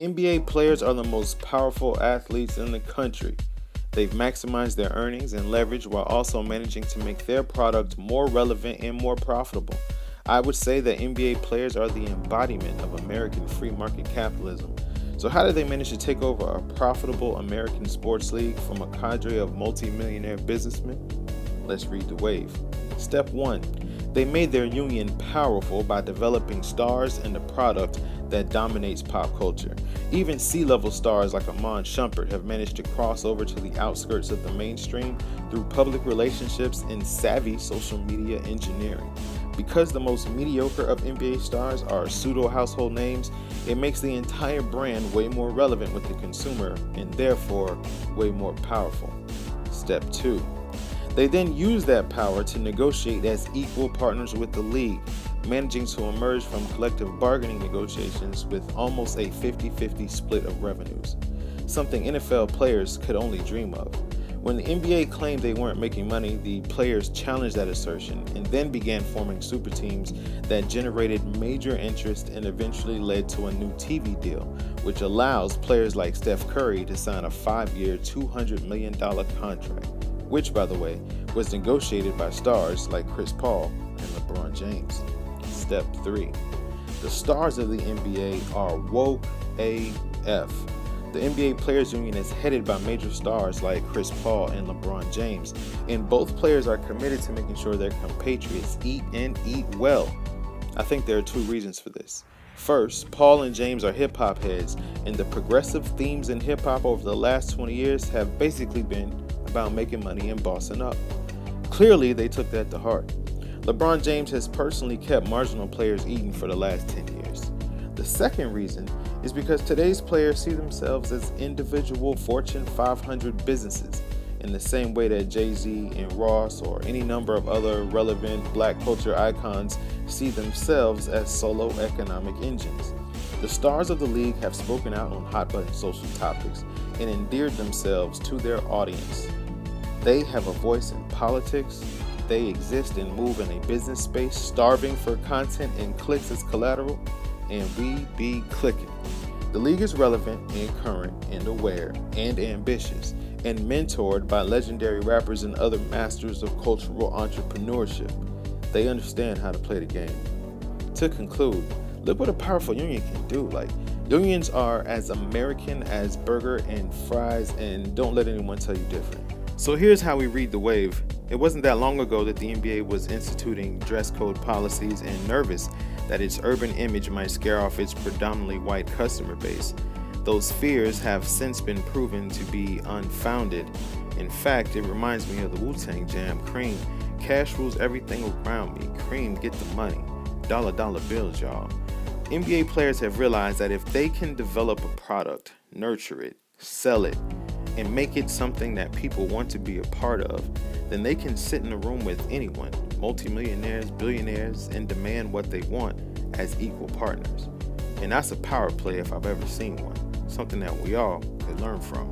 NBA players are the most powerful athletes in the country. They've maximized their earnings and leverage while also managing to make their product more relevant and more profitable. I would say that NBA players are the embodiment of American free market capitalism. So, how did they manage to take over a profitable American sports league from a cadre of multimillionaire businessmen? Let's read the wave. Step 1. They made their union powerful by developing stars and a product that dominates pop culture. Even C-level stars like Iman Shumpert have managed to cross over to the outskirts of the mainstream through public relationships and savvy social media engineering. Because the most mediocre of NBA stars are pseudo-household names, it makes the entire brand way more relevant with the consumer and therefore way more powerful. Step 2. They then use that power to negotiate as equal partners with the league, managing to emerge from collective bargaining negotiations with almost a 50-50 split of revenues, something NFL players could only dream of. When the NBA claimed they weren't making money, the players challenged that assertion and then began forming super teams that generated major interest and eventually led to a new TV deal, which allows players like Steph Curry to sign a 5-year, $200 million contract, which, by the way, was negotiated by stars like Chris Paul and LeBron James. Step 3. The stars of the NBA are woke AF. The NBA Players Union is headed by major stars like Chris Paul and LeBron James, and both players are committed to making sure their compatriots eat and eat well. I think there are 2 reasons for this. First, Paul and James are hip-hop heads, and the progressive themes in hip-hop over the last 20 years have basically been about making money and bossing up. Clearly, they took that to heart. LeBron James has personally kept marginal players eating for the last 10 years. The second reason is because today's players see themselves as individual Fortune 500 businesses in the same way that Jay-Z and Ross or any number of other relevant black culture icons see themselves as solo economic engines. The stars of the league have spoken out on hot-button social topics and endeared themselves to their audience. They have a voice in politics. They exist and move in a business space starving for content and clicks as collateral, and we be clicking. The league is relevant and current and aware and ambitious and mentored by legendary rappers and other masters of cultural entrepreneurship. They understand how to play the game. To conclude, look what a powerful union can do. Unions are as American as burger and fries, and don't let anyone tell you different. So here's how we read the wave. It wasn't that long ago that the NBA was instituting dress code policies and nervous that its urban image might scare off its predominantly white customer base. Those fears have since been proven to be unfounded. In fact, it reminds me of the Wu-Tang jam, Cream. Cash rules everything around me. Cream, get the money. Dollar bills, y'all. NBA players have realized that if they can develop a product, nurture it, sell it, and make it something that people want to be a part of, then they can sit in a room with anyone, multimillionaires, billionaires, and demand what they want as equal partners. And that's a power play if I've ever seen one, something that we all could learn from.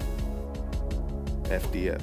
FDF.